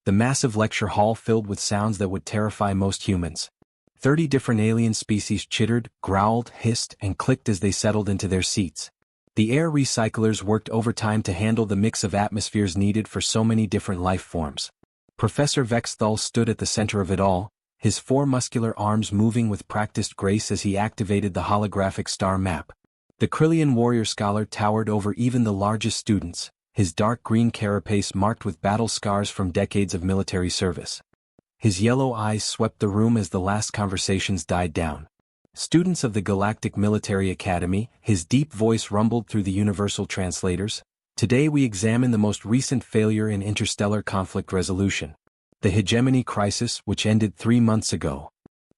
the massive lecture hall filled with sounds that would terrify most humans. 30 different alien species chittered, growled, hissed, and clicked as they settled into their seats. The air recyclers worked overtime to handle the mix of atmospheres needed for so many different life forms. Professor Vexthal stood at the center of it all, his 4 muscular arms moving with practiced grace as he activated the holographic star map. The Krillian warrior scholar towered over even the largest students, his dark green carapace marked with battle scars from decades of military service. His yellow eyes swept the room as the last conversations died down. Students of the Galactic Military Academy, his deep voice rumbled through the universal translators. Today we examine the most recent failure in interstellar conflict resolution. The hegemony crisis, which ended 3 months ago.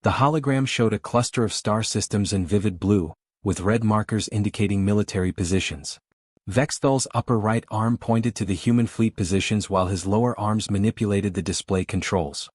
The hologram showed a cluster of star systems in vivid blue, with red markers indicating military positions. Vexthal's upper right arm pointed to the human fleet positions while his lower arms manipulated the display controls.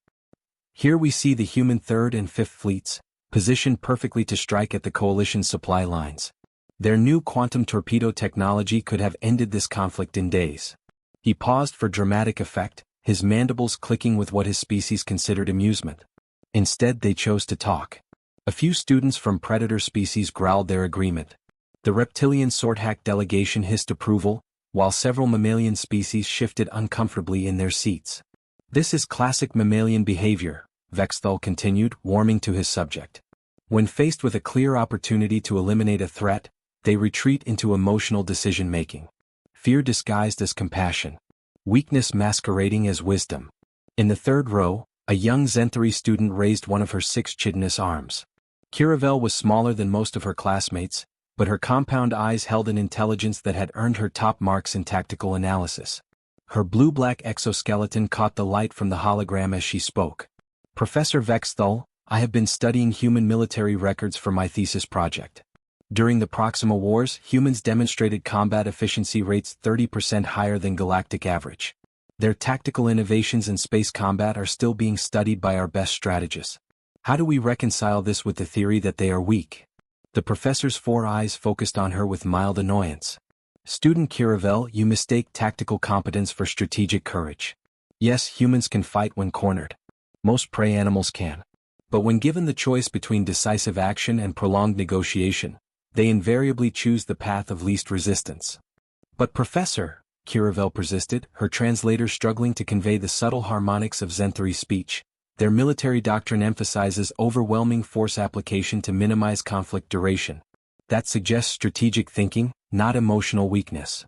Here we see the human 3rd and 5th fleets, positioned perfectly to strike at the coalition's supply lines. Their new quantum torpedo technology could have ended this conflict in days. He paused for dramatic effect, his mandibles clicking with what his species considered amusement. Instead they chose to talk. A few students from predator species growled their agreement. The reptilian swordhack delegation hissed approval, while several mammalian species shifted uncomfortably in their seats. This is classic mammalian behavior, Vexthal continued, warming to his subject. When faced with a clear opportunity to eliminate a threat, they retreat into emotional decision-making. Fear disguised as compassion. Weakness masquerading as wisdom. In the 3rd row, a young Zenthari student raised one of her 6 chitinous arms. Kiravel was smaller than most of her classmates, but her compound eyes held an intelligence that had earned her top marks in tactical analysis. Her blue-black exoskeleton caught the light from the hologram as she spoke. Professor Vexthal, I have been studying human military records for my thesis project. During the Proxima Wars, humans demonstrated combat efficiency rates 30% higher than galactic average. Their tactical innovations in space combat are still being studied by our best strategists. How do we reconcile this with the theory that they are weak? The professor's 4 eyes focused on her with mild annoyance. Student Kiravel, you mistake tactical competence for strategic courage. Yes, humans can fight when cornered. Most prey animals can. But when given the choice between decisive action and prolonged negotiation, they invariably choose the path of least resistance. But Professor, Kiravel persisted, her translator struggling to convey the subtle harmonics of Zenthari speech, their military doctrine emphasizes overwhelming force application to minimize conflict duration. That suggests strategic thinking, not emotional weakness.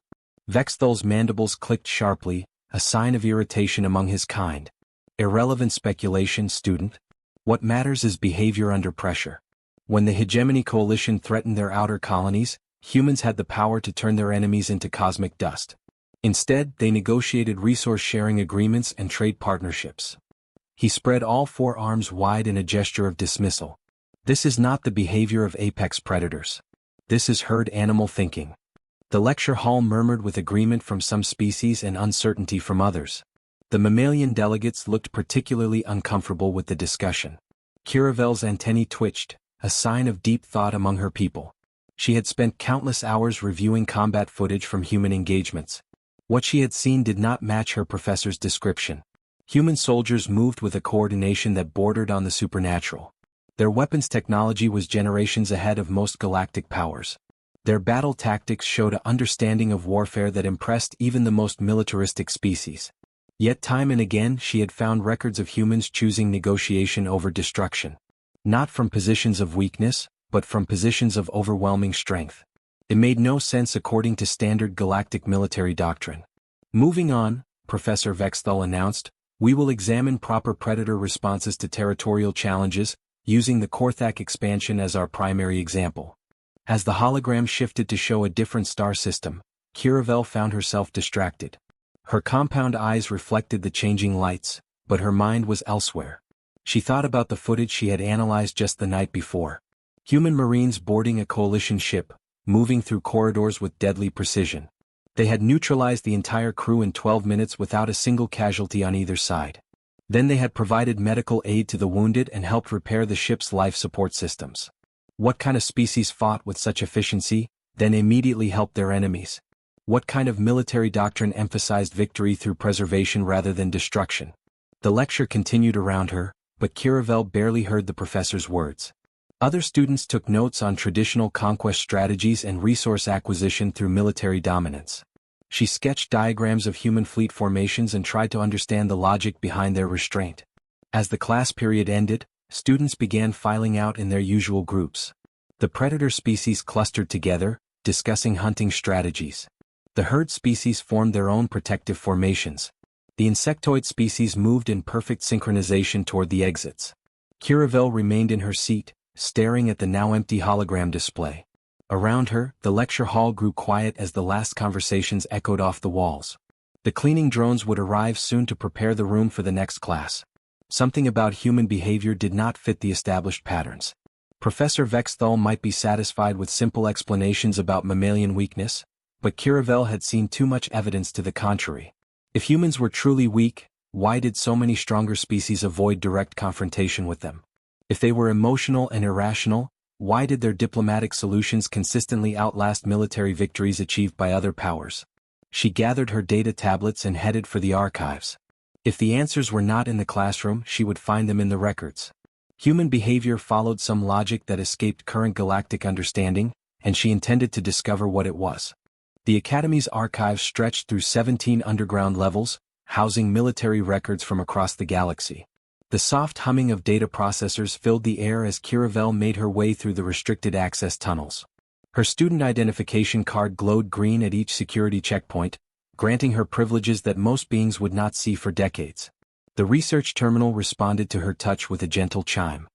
Vexthal's mandibles clicked sharply, a sign of irritation among his kind. Irrelevant speculation, student. What matters is behavior under pressure. When the Hegemony Coalition threatened their outer colonies, humans had the power to turn their enemies into cosmic dust. Instead, they negotiated resource-sharing agreements and trade partnerships. He spread all 4 arms wide in a gesture of dismissal. This is not the behavior of apex predators. This is herd animal thinking. The lecture hall murmured with agreement from some species and uncertainty from others. The mammalian delegates looked particularly uncomfortable with the discussion. Kiravel's antennae twitched, a sign of deep thought among her people. She had spent countless hours reviewing combat footage from human engagements. What she had seen did not match her professor's description. Human soldiers moved with a coordination that bordered on the supernatural. Their weapons technology was generations ahead of most galactic powers. Their battle tactics showed an understanding of warfare that impressed even the most militaristic species. Yet time and again she had found records of humans choosing negotiation over destruction. Not from positions of weakness, but from positions of overwhelming strength. It made no sense according to standard galactic military doctrine. Moving on, Professor Vexthal announced, we will examine proper predator responses to territorial challenges, using the Korthak expansion as our primary example. As the hologram shifted to show a different star system, Kiravel found herself distracted. Her compound eyes reflected the changing lights, but her mind was elsewhere. She thought about the footage she had analyzed just the night before. Human Marines boarding a coalition ship, moving through corridors with deadly precision. They had neutralized the entire crew in 12 minutes without a single casualty on either side. Then they had provided medical aid to the wounded and helped repair the ship's life support systems. What kind of species fought with such efficiency, then immediately helped their enemies? What kind of military doctrine emphasized victory through preservation rather than destruction? The lecture continued around her, but Kiravel barely heard the professor's words. Other students took notes on traditional conquest strategies and resource acquisition through military dominance. She sketched diagrams of human fleet formations and tried to understand the logic behind their restraint. As the class period ended, students began filing out in their usual groups. The predator species clustered together, discussing hunting strategies. The herd species formed their own protective formations. The insectoid species moved in perfect synchronization toward the exits. Kiravel remained in her seat, staring at the now empty hologram display. Around her, the lecture hall grew quiet as the last conversations echoed off the walls. The cleaning drones would arrive soon to prepare the room for the next class. Something about human behavior did not fit the established patterns. Professor Vexthal might be satisfied with simple explanations about mammalian weakness, but Kiravel had seen too much evidence to the contrary. If humans were truly weak, why did so many stronger species avoid direct confrontation with them? If they were emotional and irrational, why did their diplomatic solutions consistently outlast military victories achieved by other powers? She gathered her data tablets and headed for the archives. If the answers were not in the classroom, she would find them in the records. Human behavior followed some logic that escaped current galactic understanding, and she intended to discover what it was. The Academy's archives stretched through 17 underground levels, housing military records from across the galaxy. The soft humming of data processors filled the air as Kiravel made her way through the restricted access tunnels. Her student identification card glowed green at each security checkpoint, granting her privileges that most beings would not see for decades. The research terminal responded to her touch with a gentle chime.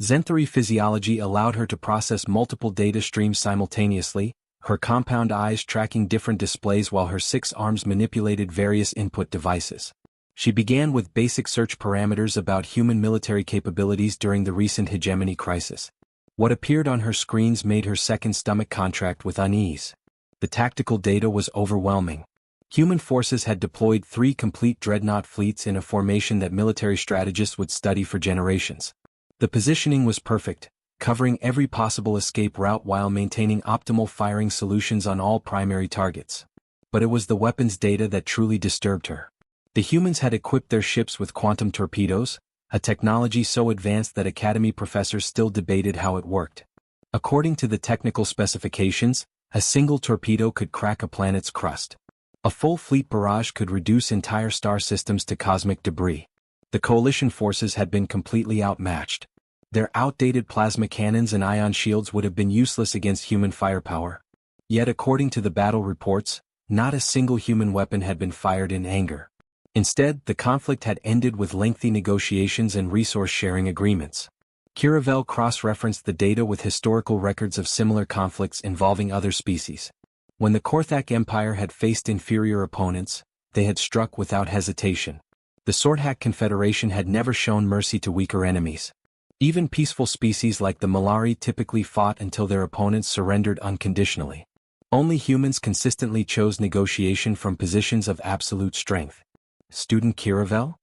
Zenthary physiology allowed her to process multiple data streams simultaneously, her compound eyes tracking different displays while her 6 arms manipulated various input devices. She began with basic search parameters about human military capabilities during the recent hegemony crisis. What appeared on her screens made her second stomach contract with unease. The tactical data was overwhelming. Human forces had deployed 3 complete dreadnought fleets in a formation that military strategists would study for generations. The positioning was perfect, covering every possible escape route while maintaining optimal firing solutions on all primary targets. But it was the weapons data that truly disturbed her. The humans had equipped their ships with quantum torpedoes, a technology so advanced that Academy professors still debated how it worked. According to the technical specifications, a single torpedo could crack a planet's crust. A full fleet barrage could reduce entire star systems to cosmic debris. The coalition forces had been completely outmatched. Their outdated plasma cannons and ion shields would have been useless against human firepower. Yet according to the battle reports, not a single human weapon had been fired in anger. Instead, the conflict had ended with lengthy negotiations and resource-sharing agreements. Kiravel cross-referenced the data with historical records of similar conflicts involving other species. When the Korthak Empire had faced inferior opponents, they had struck without hesitation. The Sorthak Confederation had never shown mercy to weaker enemies. Even peaceful species like the Malari typically fought until their opponents surrendered unconditionally. Only humans consistently chose negotiation from positions of absolute strength. Student Kiravel?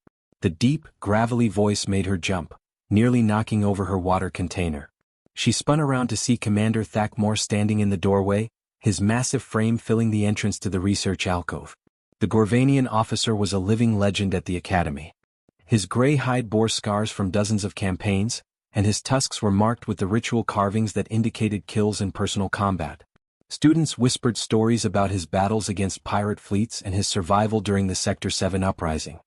The deep, gravelly voice made her jump, nearly knocking over her water container. She spun around to see Commander Thakmore standing in the doorway, his massive frame filling the entrance to the research alcove. The Gorvanian officer was a living legend at the Academy. His gray hide bore scars from dozens of campaigns, and his tusks were marked with the ritual carvings that indicated kills in personal combat. Students whispered stories about his battles against pirate fleets and his survival during the Sector 7 uprising.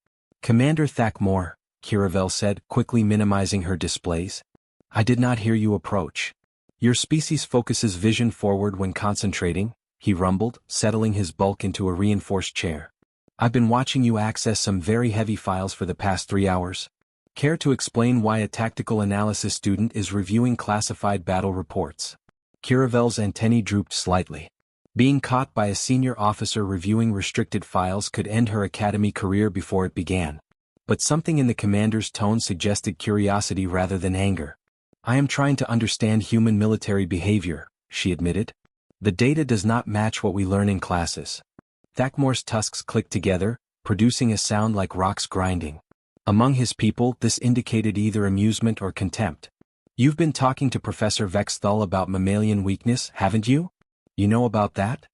Commander Thakmore, Kiravel said, quickly minimizing her displays. I did not hear you approach. Your species focuses vision forward when concentrating, he rumbled, settling his bulk into a reinforced chair. I've been watching you access some very heavy files for the past 3 hours. Care to explain why a tactical analysis student is reviewing classified battle reports? Kiravel's antennae drooped slightly. Being caught by a senior officer reviewing restricted files could end her academy career before it began. But something in the commander's tone suggested curiosity rather than anger. I am trying to understand human military behavior, she admitted. The data does not match what we learn in classes. Thakmore's tusks clicked together, producing a sound like rocks grinding. Among his people, this indicated either amusement or contempt. You've been talking to Professor Vexthal about mammalian weakness, haven't you? You know about that?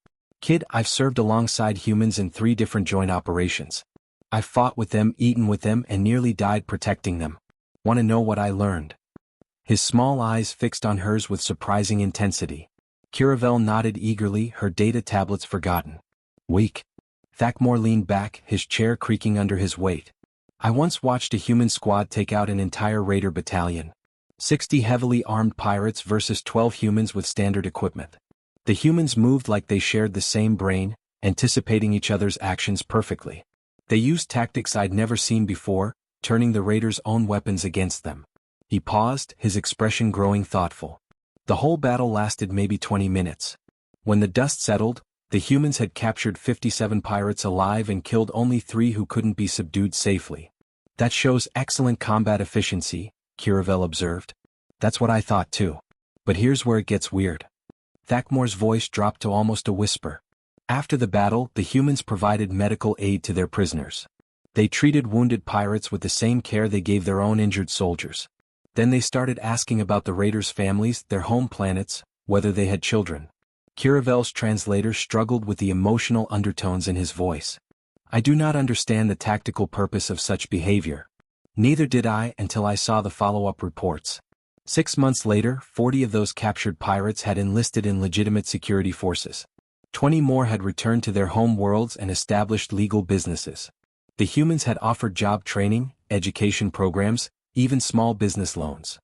Kid, I've served alongside humans in 3 different joint operations. I fought with them, eaten with them, and nearly died protecting them. Want to know what I learned? His small eyes fixed on hers with surprising intensity. Curavel nodded eagerly, her data tablets forgotten. Weak. Thakmore leaned back, his chair creaking under his weight. I once watched a human squad take out an entire raider battalion. 60 heavily armed pirates versus 12 humans with standard equipment. The humans moved like they shared the same brain, anticipating each other's actions perfectly. They used tactics I'd never seen before, turning the raiders' own weapons against them. He paused, his expression growing thoughtful. The whole battle lasted maybe 20 minutes. When the dust settled, the humans had captured 57 pirates alive and killed only 3 who couldn't be subdued safely. That shows excellent combat efficiency, Curavel observed. That's what I thought too. But here's where it gets weird. Thakmore's voice dropped to almost a whisper. After the battle, the humans provided medical aid to their prisoners. They treated wounded pirates with the same care they gave their own injured soldiers. Then they started asking about the raiders' families, their home planets, whether they had children. Curavel's translator struggled with the emotional undertones in his voice. I do not understand the tactical purpose of such behavior. Neither did I until I saw the follow-up reports. 6 months later, 40 of those captured pirates had enlisted in legitimate security forces. 20 more had returned to their home worlds and established legal businesses. The humans had offered job training, education programs, even small business loans.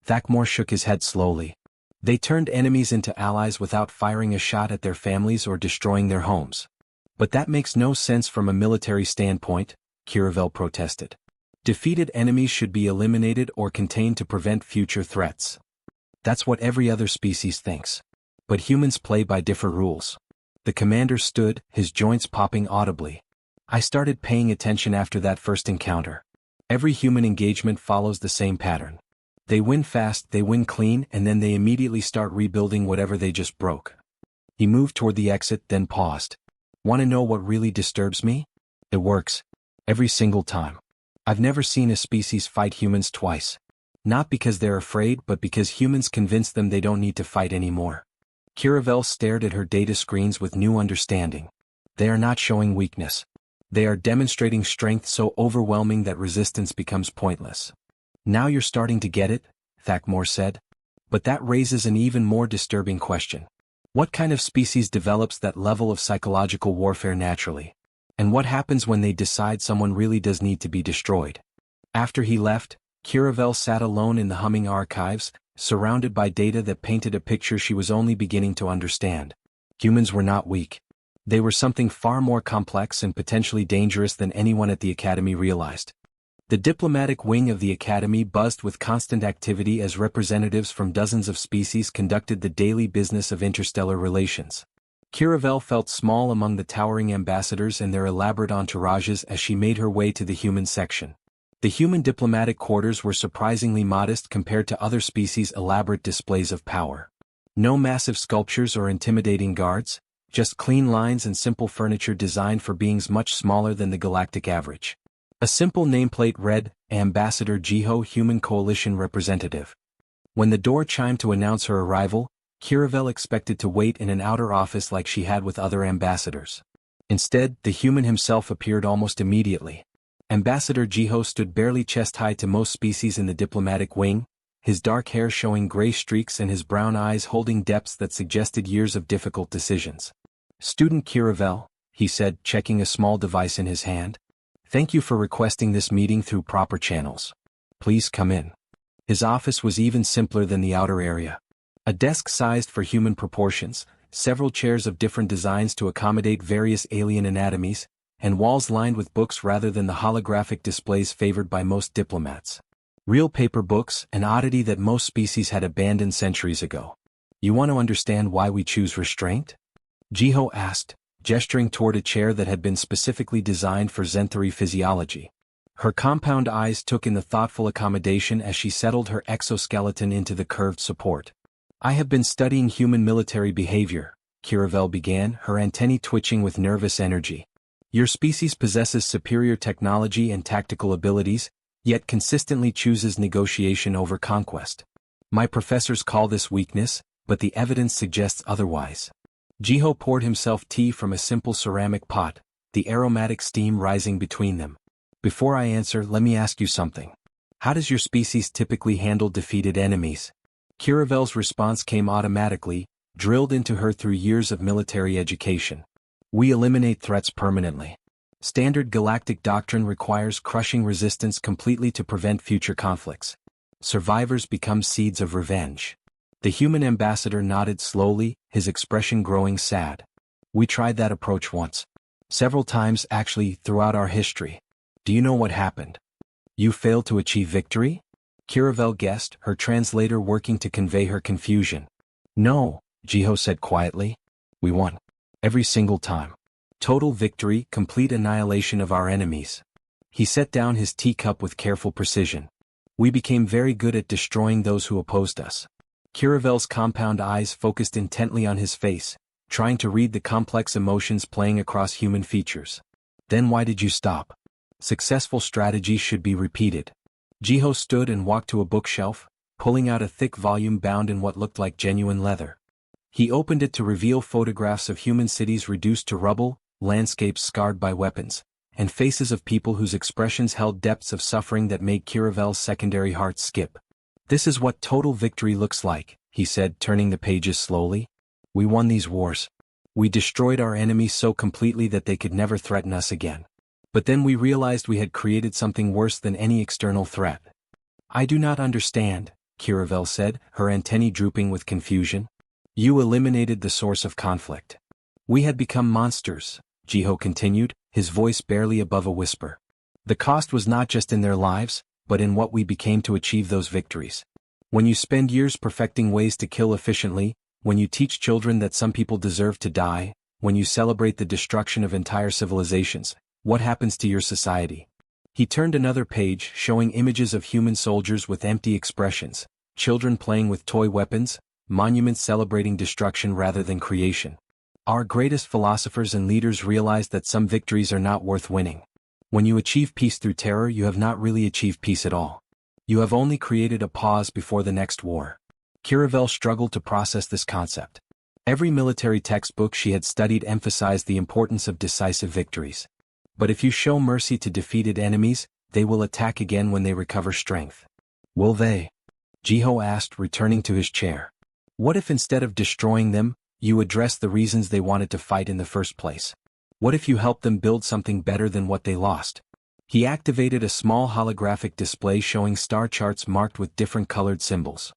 Thakmore shook his head slowly. They turned enemies into allies without firing a shot at their families or destroying their homes. But that makes no sense from a military standpoint, Curavel protested. Defeated enemies should be eliminated or contained to prevent future threats. That's what every other species thinks. But humans play by different rules. The commander stood, his joints popping audibly. I started paying attention after that first encounter. Every human engagement follows the same pattern. They win fast, they win clean, and then they immediately start rebuilding whatever they just broke. He moved toward the exit, then paused. Want to know what really disturbs me? It works. Every single time. I've never seen a species fight humans twice. Not because they're afraid, but because humans convince them they don't need to fight anymore. Curavel stared at her data screens with new understanding. They are not showing weakness. They are demonstrating strength so overwhelming that resistance becomes pointless. Now you're starting to get it, Thakmore said. But that raises an even more disturbing question. What kind of species develops that level of psychological warfare naturally? And what happens when they decide someone really does need to be destroyed? After he left, Curavel sat alone in the humming archives, surrounded by data that painted a picture she was only beginning to understand. Humans were not weak. They were something far more complex and potentially dangerous than anyone at the Academy realized. The diplomatic wing of the Academy buzzed with constant activity as representatives from dozens of species conducted the daily business of interstellar relations. Curavel felt small among the towering ambassadors and their elaborate entourages as she made her way to the human section. The human diplomatic quarters were surprisingly modest compared to other species' elaborate displays of power. No massive sculptures or intimidating guards, just clean lines and simple furniture designed for beings much smaller than the galactic average. A simple nameplate read, Ambassador Jiho, Human Coalition Representative. When the door chimed to announce her arrival, Curavel expected to wait in an outer office like she had with other ambassadors. Instead, the human himself appeared almost immediately. Ambassador Jiho stood barely chest-high to most species in the diplomatic wing, his dark hair showing gray streaks and his brown eyes holding depths that suggested years of difficult decisions. Student Curavel, he said, checking a small device in his hand. Thank you for requesting this meeting through proper channels. Please come in. His office was even simpler than the outer area. A desk sized for human proportions, several chairs of different designs to accommodate various alien anatomies, and walls lined with books rather than the holographic displays favored by most diplomats. Real paper books, an oddity that most species had abandoned centuries ago. You want to understand why we choose restraint? Jiho asked, gesturing toward a chair that had been specifically designed for Zenthari physiology. Her compound eyes took in the thoughtful accommodation as she settled her exoskeleton into the curved support. I have been studying human military behavior, Curavel began, her antennae twitching with nervous energy. Your species possesses superior technology and tactical abilities, yet consistently chooses negotiation over conquest. My professors call this weakness, but the evidence suggests otherwise. Jiho poured himself tea from a simple ceramic pot, the aromatic steam rising between them. Before I answer, let me ask you something. How does your species typically handle defeated enemies? Curavel's response came automatically, drilled into her through years of military education. We eliminate threats permanently. Standard galactic doctrine requires crushing resistance completely to prevent future conflicts. Survivors become seeds of revenge. The human ambassador nodded slowly, his expression growing sad. We tried that approach once. Several times actually throughout our history. Do you know what happened? You failed to achieve victory? Curavel guessed, her translator working to convey her confusion. No, Jiho said quietly. We won. Every single time. Total victory, complete annihilation of our enemies. He set down his teacup with careful precision. We became very good at destroying those who opposed us. Curavel's compound eyes focused intently on his face, trying to read the complex emotions playing across human features. Then why did you stop? Successful strategies should be repeated. Jiho stood and walked to a bookshelf, pulling out a thick volume bound in what looked like genuine leather. He opened it to reveal photographs of human cities reduced to rubble, landscapes scarred by weapons, and faces of people whose expressions held depths of suffering that made Curavel's secondary heart skip. This is what total victory looks like, he said, turning the pages slowly. We won these wars. We destroyed our enemies so completely that they could never threaten us again. But then we realized we had created something worse than any external threat. I do not understand, Curavel said, her antennae drooping with confusion. You eliminated the source of conflict. We had become monsters, Jiho continued, his voice barely above a whisper. The cost was not just in their lives, but in what we became to achieve those victories. When you spend years perfecting ways to kill efficiently, when you teach children that some people deserve to die, when you celebrate the destruction of entire civilizations, what happens to your society? He turned another page, showing images of human soldiers with empty expressions, children playing with toy weapons, monuments celebrating destruction rather than creation. Our greatest philosophers and leaders realized that some victories are not worth winning. When you achieve peace through terror, you have not really achieved peace at all. You have only created a pause before the next war. Curavel struggled to process this concept. Every military textbook she had studied emphasized the importance of decisive victories. But if you show mercy to defeated enemies, they will attack again when they recover strength. Will they? Jiho asked, returning to his chair. What if instead of destroying them, you address the reasons they wanted to fight in the first place? What if you help them build something better than what they lost? He activated a small holographic display showing star charts marked with different colored symbols.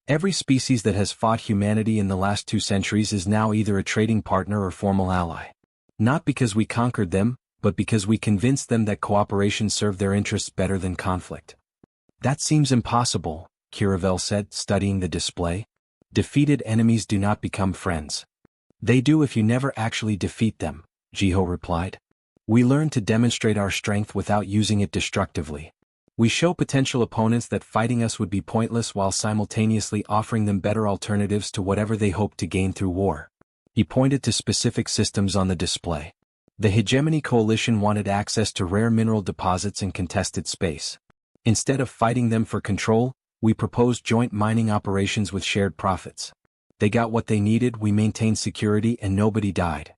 Every species that has fought humanity in the last 2 centuries is now either a trading partner or formal ally. Not because we conquered them, but because we convinced them that cooperation served their interests better than conflict. That seems impossible, Curavel said, studying the display. Defeated enemies do not become friends. They do if you never actually defeat them, Jiho replied. We learn to demonstrate our strength without using it destructively. We show potential opponents that fighting us would be pointless while simultaneously offering them better alternatives to whatever they hope to gain through war. He pointed to specific systems on the display. The Hegemony Coalition wanted access to rare mineral deposits in contested space. Instead of fighting them for control, we proposed joint mining operations with shared profits. They got what they needed, we maintained security, and nobody died.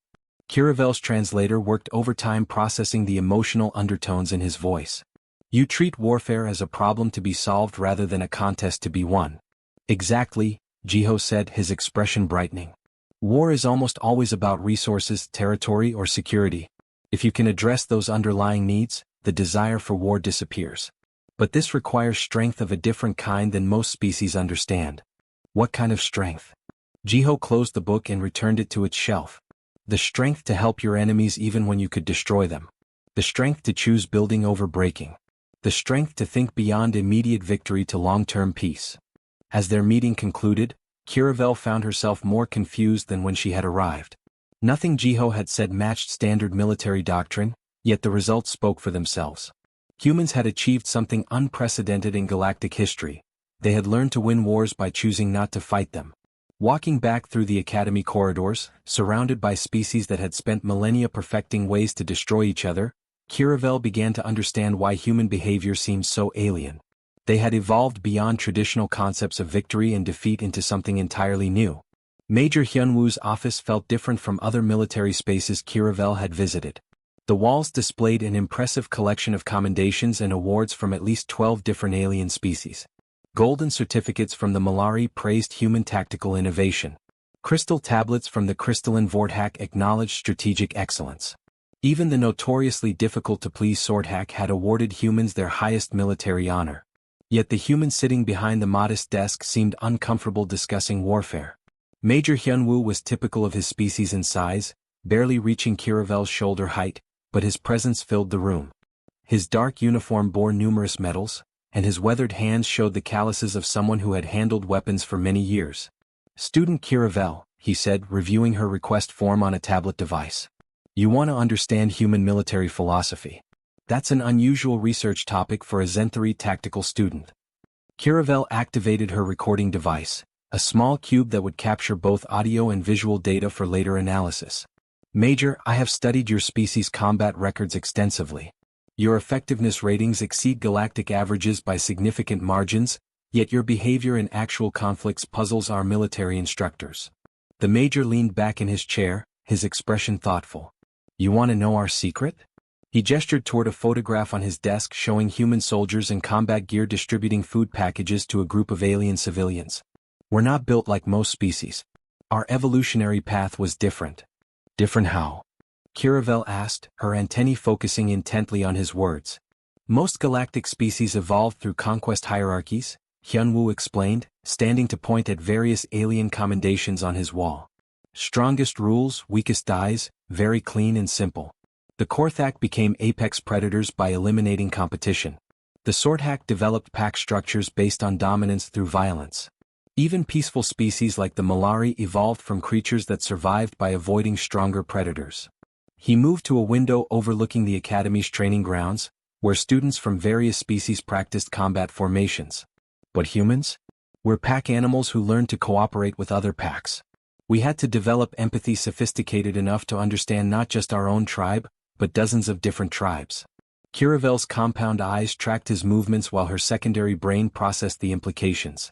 Curavel's translator worked overtime processing the emotional undertones in his voice. You treat warfare as a problem to be solved rather than a contest to be won. Exactly, Jiho said, his expression brightening. War is almost always about resources, territory, or security. If you can address those underlying needs, the desire for war disappears. But this requires strength of a different kind than most species understand. What kind of strength? Jiho closed the book and returned it to its shelf. The strength to help your enemies even when you could destroy them. The strength to choose building over breaking. The strength to think beyond immediate victory to long-term peace. As their meeting concluded, Curavel found herself more confused than when she had arrived. Nothing Jiho had said matched standard military doctrine, yet the results spoke for themselves. Humans had achieved something unprecedented in galactic history. They had learned to win wars by choosing not to fight them. Walking back through the Academy corridors, surrounded by species that had spent millennia perfecting ways to destroy each other, Curavel began to understand why human behavior seemed so alien. They had evolved beyond traditional concepts of victory and defeat into something entirely new. Major Hyunwoo's office felt different from other military spaces Curavel had visited. The walls displayed an impressive collection of commendations and awards from at least 12 different alien species. Golden certificates from the Malari praised human tactical innovation. Crystal tablets from the crystalline Vorthak acknowledged strategic excellence. Even the notoriously difficult-to-please Swordhack had awarded humans their highest military honor. Yet the human sitting behind the modest desk seemed uncomfortable discussing warfare. Major Hyunwoo was typical of his species in size, barely reaching Kiravel's shoulder height, but his presence filled the room. His dark uniform bore numerous medals, and his weathered hands showed the calluses of someone who had handled weapons for many years. "Student Kiravel," he said, reviewing her request form on a tablet device. "You want to understand human military philosophy. That's an unusual research topic for a Zen-3 tactical student." Kiravel activated her recording device, a small cube that would capture both audio and visual data for later analysis. "Major, I have studied your species' combat records extensively. Your effectiveness ratings exceed galactic averages by significant margins, yet your behavior in actual conflicts puzzles our military instructors." The Major leaned back in his chair, his expression thoughtful. "You want to know our secret?" He gestured toward a photograph on his desk showing human soldiers in combat gear distributing food packages to a group of alien civilians. "We're not built like most species. Our evolutionary path was different." "Different how?" Kiravel asked, her antennae focusing intently on his words. "Most galactic species evolved through conquest hierarchies," Hyunwoo explained, standing to point at various alien commendations on his wall. "Strongest rules, weakest dies, very clean and simple. The Korthak became apex predators by eliminating competition. The Swordhack developed pack structures based on dominance through violence. Even peaceful species like the Malari evolved from creatures that survived by avoiding stronger predators." He moved to a window overlooking the Academy's training grounds, where students from various species practiced combat formations. "But humans? We're pack animals who learn to cooperate with other packs. We had to develop empathy sophisticated enough to understand not just our own tribe, but dozens of different tribes." Kiravel's compound eyes tracked his movements while her secondary brain processed the implications.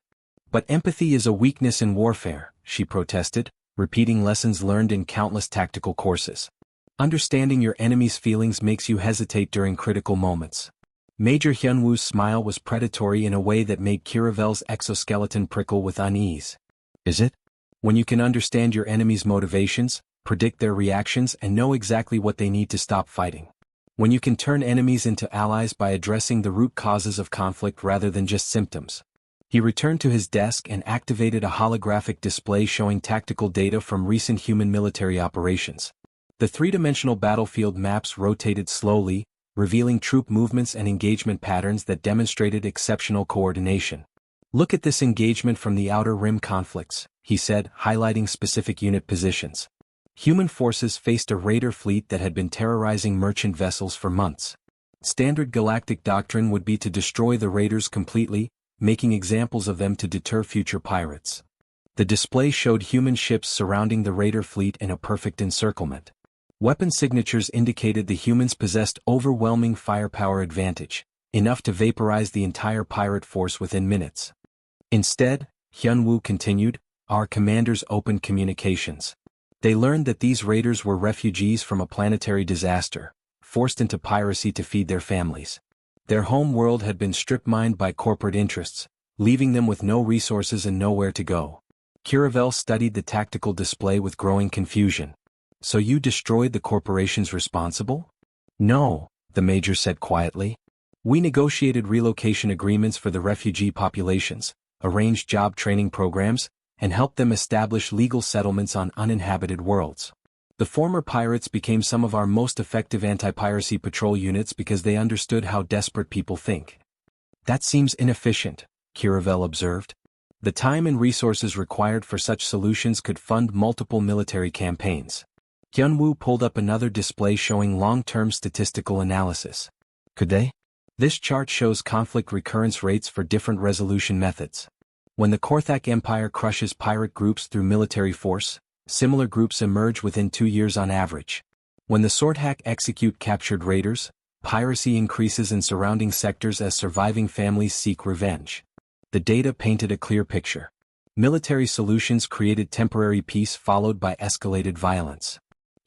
"But empathy is a weakness in warfare," she protested, repeating lessons learned in countless tactical courses. "Understanding your enemy's feelings makes you hesitate during critical moments." Major Hyunwoo's smile was predatory in a way that made Kiravel's exoskeleton prickle with unease. "Is it? When you can understand your enemy's motivations, predict their reactions and know exactly what they need to stop fighting. When you can turn enemies into allies by addressing the root causes of conflict rather than just symptoms." He returned to his desk and activated a holographic display showing tactical data from recent human military operations. The three-dimensional battlefield maps rotated slowly, revealing troop movements and engagement patterns that demonstrated exceptional coordination. "Look at this engagement from the Outer Rim conflicts," he said, highlighting specific unit positions. Human forces faced a raider fleet that had been terrorizing merchant vessels for months. Standard galactic doctrine would be to destroy the raiders completely, making examples of them to deter future pirates. The display showed human ships surrounding the raider fleet in a perfect encirclement. Weapon signatures indicated the humans possessed overwhelming firepower advantage, enough to vaporize the entire pirate force within minutes. Instead, Hyunwoo continued, our commanders opened communications. They learned that these raiders were refugees from a planetary disaster, forced into piracy to feed their families. Their home world had been strip-mined by corporate interests, leaving them with no resources and nowhere to go. Kiravel studied the tactical display with growing confusion. So you destroyed the corporations responsible? No, the Major said quietly. We negotiated relocation agreements for the refugee populations, arranged job training programs, and helped them establish legal settlements on uninhabited worlds. The former pirates became some of our most effective anti-piracy patrol units because they understood how desperate people think. That seems inefficient, Kiravel observed. The time and resources required for such solutions could fund multiple military campaigns. Hyunwoo pulled up another display showing long-term statistical analysis. Could they? This chart shows conflict recurrence rates for different resolution methods. When the Korthak Empire crushes pirate groups through military force, similar groups emerge within 2 years on average. When the Swordhack execute captured raiders, piracy increases in surrounding sectors as surviving families seek revenge. The data painted a clear picture. Military solutions created temporary peace followed by escalated violence.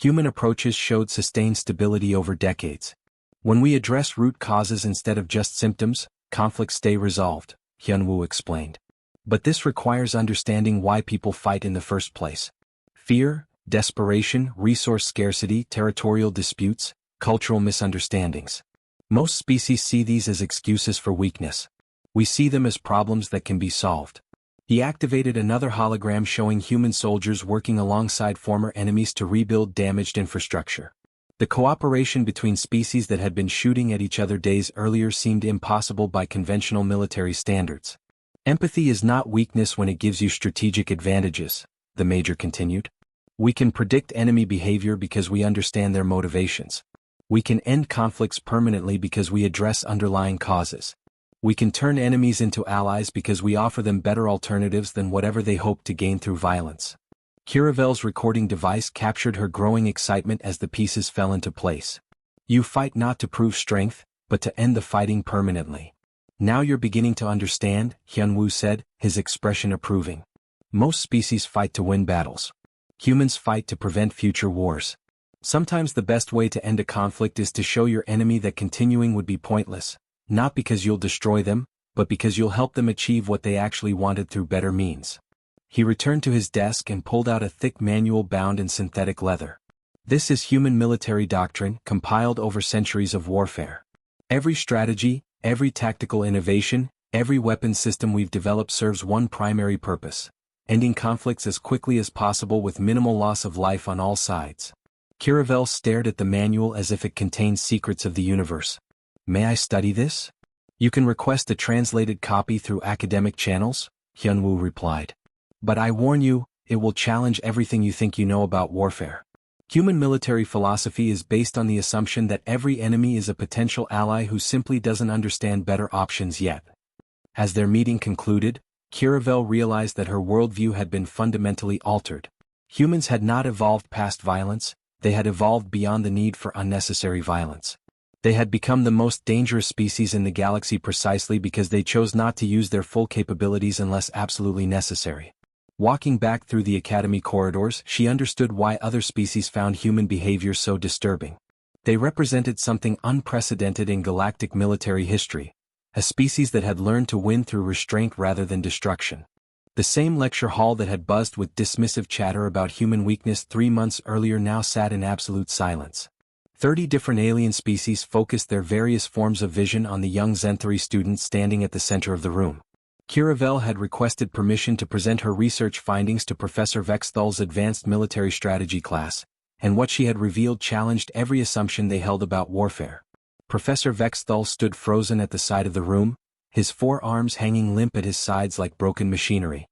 Human approaches showed sustained stability over decades. When we address root causes instead of just symptoms, conflicts stay resolved, Hyunwoo explained. But this requires understanding why people fight in the first place. Fear, desperation, resource scarcity, territorial disputes, cultural misunderstandings. Most species see these as excuses for weakness. We see them as problems that can be solved. He activated another hologram showing human soldiers working alongside former enemies to rebuild damaged infrastructure. The cooperation between species that had been shooting at each other days earlier seemed impossible by conventional military standards. Empathy is not weakness when it gives you strategic advantages, the Major continued. We can predict enemy behavior because we understand their motivations. We can end conflicts permanently because we address underlying causes. We can turn enemies into allies because we offer them better alternatives than whatever they hope to gain through violence. Kiravel's recording device captured her growing excitement as the pieces fell into place. You fight not to prove strength, but to end the fighting permanently. Now you're beginning to understand, Hyunwoo said, his expression approving. Most species fight to win battles. Humans fight to prevent future wars. Sometimes the best way to end a conflict is to show your enemy that continuing would be pointless, not because you'll destroy them, but because you'll help them achieve what they actually wanted through better means. He returned to his desk and pulled out a thick manual bound in synthetic leather. This is human military doctrine compiled over centuries of warfare. Every strategy, every tactical innovation, every weapon system we've developed serves one primary purpose: ending conflicts as quickly as possible with minimal loss of life on all sides. Kiravel stared at the manual as if it contained secrets of the universe. May I study this? You can request a translated copy through academic channels, Hyunwoo replied. But I warn you, it will challenge everything you think you know about warfare. Human military philosophy is based on the assumption that every enemy is a potential ally who simply doesn't understand better options yet. As their meeting concluded, Kiravel realized that her worldview had been fundamentally altered. Humans had not evolved past violence, they had evolved beyond the need for unnecessary violence. They had become the most dangerous species in the galaxy precisely because they chose not to use their full capabilities unless absolutely necessary. Walking back through the academy corridors, she understood why other species found human behavior so disturbing. They represented something unprecedented in galactic military history, a species that had learned to win through restraint rather than destruction. The same lecture hall that had buzzed with dismissive chatter about human weakness 3 months earlier now sat in absolute silence. 30 different alien species focused their various forms of vision on the young Zen3 student standing at the center of the room. Kiravel had requested permission to present her research findings to Professor Vexthal's advanced military strategy class, and what she had revealed challenged every assumption they held about warfare. Professor Vexthal stood frozen at the side of the room, his forearms hanging limp at his sides like broken machinery.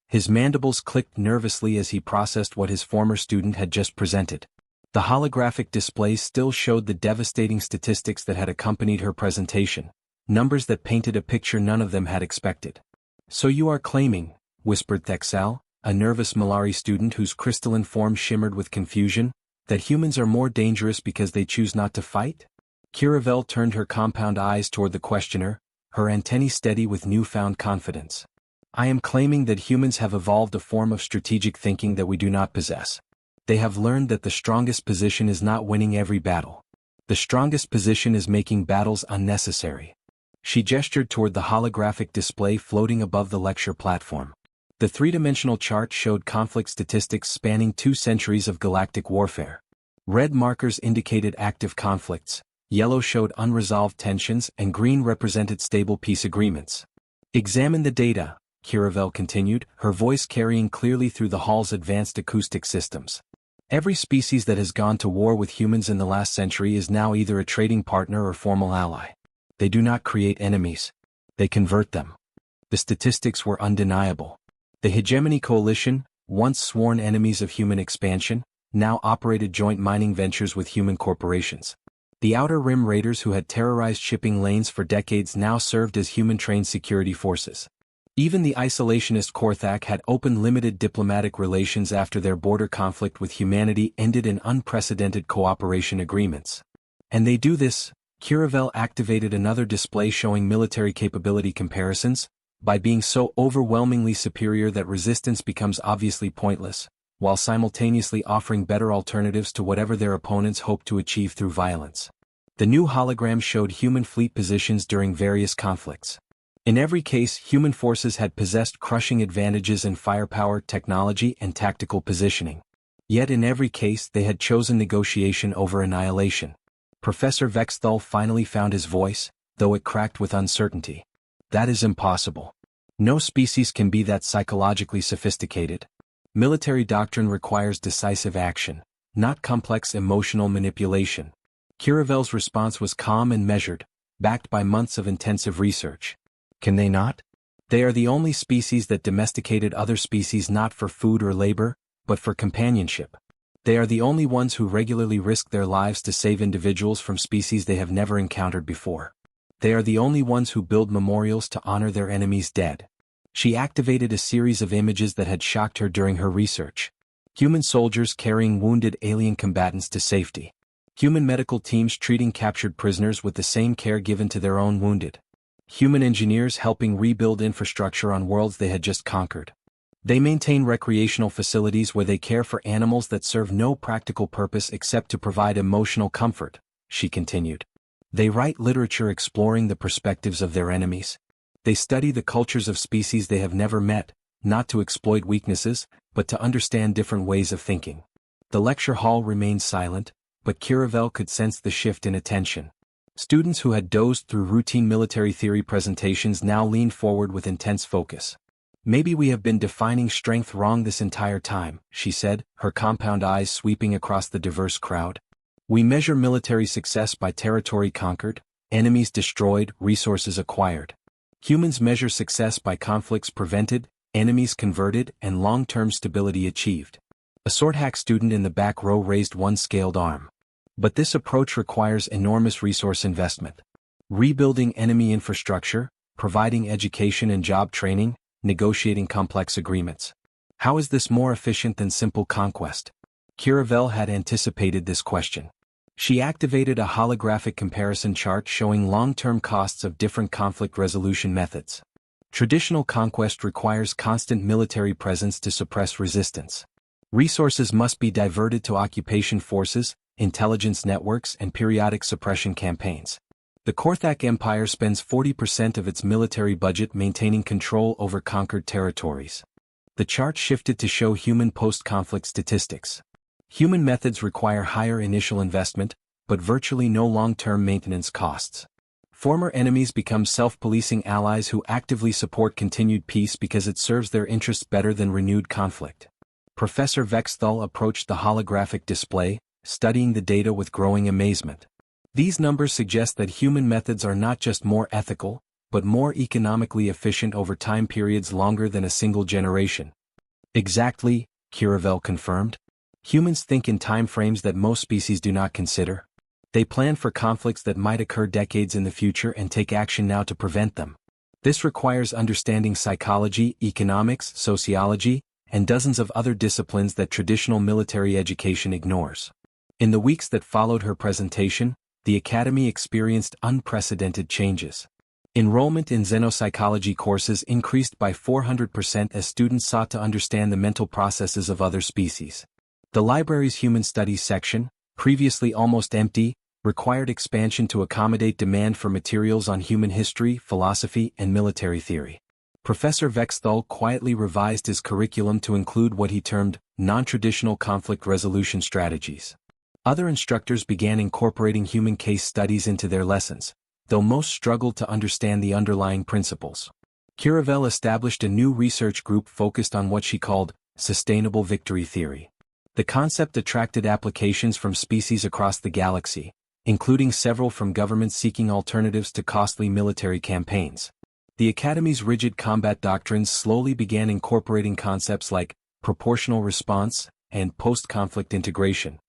His mandibles clicked nervously as he processed what his former student had just presented. The holographic displays still showed the devastating statistics that had accompanied her presentation, numbers that painted a picture none of them had expected. So you are claiming, whispered Thexal, a nervous Malari student whose crystalline form shimmered with confusion, that humans are more dangerous because they choose not to fight? Kiravel turned her compound eyes toward the questioner, her antennae steady with newfound confidence. I am claiming that humans have evolved a form of strategic thinking that we do not possess. They have learned that the strongest position is not winning every battle. The strongest position is making battles unnecessary. She gestured toward the holographic display floating above the lecture platform. The three-dimensional chart showed conflict statistics spanning 2 centuries of galactic warfare. Red markers indicated active conflicts, yellow showed unresolved tensions, and green represented stable peace agreements. Examine the data, Kiravel continued, her voice carrying clearly through the hall's advanced acoustic systems. Every species that has gone to war with humans in the last century is now either a trading partner or formal ally. They do not create enemies. They convert them. The statistics were undeniable. The Hegemony Coalition, once sworn enemies of human expansion, now operated joint mining ventures with human corporations. The Outer Rim Raiders who had terrorized shipping lanes for decades now served as human-trained security forces. Even the isolationist Korthak had opened limited diplomatic relations after their border conflict with humanity ended in unprecedented cooperation agreements. And they do this, Kiravel activated another display showing military capability comparisons, by being so overwhelmingly superior that resistance becomes obviously pointless, while simultaneously offering better alternatives to whatever their opponents hoped to achieve through violence. The new hologram showed human fleet positions during various conflicts. In every case, human forces had possessed crushing advantages in firepower, technology, and tactical positioning. Yet in every case they had chosen negotiation over annihilation. Professor Vexthal finally found his voice, though it cracked with uncertainty. That is impossible. No species can be that psychologically sophisticated. Military doctrine requires decisive action, not complex emotional manipulation. Curavel's response was calm and measured, backed by months of intensive research. Can they not? They are the only species that domesticated other species not for food or labor, but for companionship. They are the only ones who regularly risk their lives to save individuals from species they have never encountered before. They are the only ones who build memorials to honor their enemies' dead. She activated a series of images that had shocked her during her research. Human soldiers carrying wounded alien combatants to safety. Human medical teams treating captured prisoners with the same care given to their own wounded. Human engineers helping rebuild infrastructure on worlds they had just conquered. They maintain recreational facilities where they care for animals that serve no practical purpose except to provide emotional comfort, she continued. They write literature exploring the perspectives of their enemies. They study the cultures of species they have never met, not to exploit weaknesses, but to understand different ways of thinking. The lecture hall remained silent, but Curavel could sense the shift in attention. Students who had dozed through routine military theory presentations now leaned forward with intense focus. Maybe we have been defining strength wrong this entire time, she said, her compound eyes sweeping across the diverse crowd. We measure military success by territory conquered, enemies destroyed, resources acquired. Humans measure success by conflicts prevented, enemies converted, and long-term stability achieved. A swordhack student in the back row raised one scaled arm. But this approach requires enormous resource investment. Rebuilding enemy infrastructure, providing education and job training, negotiating complex agreements. How is this more efficient than simple conquest? Curavel had anticipated this question. She activated a holographic comparison chart showing long-term costs of different conflict resolution methods. Traditional conquest requires constant military presence to suppress resistance. Resources must be diverted to occupation forces, intelligence networks, and periodic suppression campaigns. The Korthak Empire spends 40% of its military budget maintaining control over conquered territories. The chart shifted to show human post-conflict statistics. Human methods require higher initial investment, but virtually no long-term maintenance costs. Former enemies become self-policing allies who actively support continued peace because it serves their interests better than renewed conflict. Professor Vexthal approached the holographic display, studying the data with growing amazement. These numbers suggest that human methods are not just more ethical, but more economically efficient over time periods longer than a single generation. Exactly, Curavel confirmed. Humans think in time frames that most species do not consider. They plan for conflicts that might occur decades in the future and take action now to prevent them. This requires understanding psychology, economics, sociology, and dozens of other disciplines that traditional military education ignores. In the weeks that followed her presentation, the Academy experienced unprecedented changes. Enrollment in xenopsychology courses increased by 400% as students sought to understand the mental processes of other species. The library's Human Studies section, previously almost empty, required expansion to accommodate demand for materials on human history, philosophy, and military theory. Professor Vexthal quietly revised his curriculum to include what he termed non-traditional conflict resolution strategies. Other instructors began incorporating human case studies into their lessons, though most struggled to understand the underlying principles. Curavel established a new research group focused on what she called sustainable victory theory. The concept attracted applications from species across the galaxy, including several from governments seeking alternatives to costly military campaigns. The Academy's rigid combat doctrines slowly began incorporating concepts like proportional response and post-conflict integration.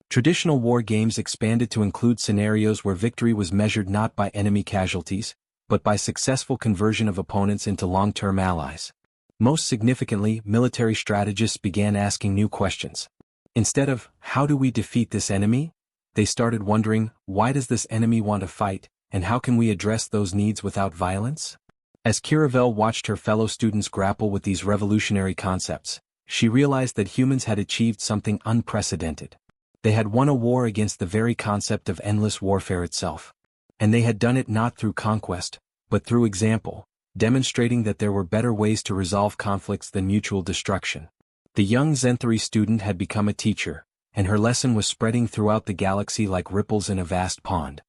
Traditional war games expanded to include scenarios where victory was measured not by enemy casualties, but by successful conversion of opponents into long-term allies. Most significantly, military strategists began asking new questions. Instead of, how do we defeat this enemy? They started wondering, why does this enemy want to fight, and how can we address those needs without violence? As Curavel watched her fellow students grapple with these revolutionary concepts, she realized that humans had achieved something unprecedented. They had won a war against the very concept of endless warfare itself. And they had done it not through conquest, but through example, demonstrating that there were better ways to resolve conflicts than mutual destruction. The young Zenthari student had become a teacher, and her lesson was spreading throughout the galaxy like ripples in a vast pond.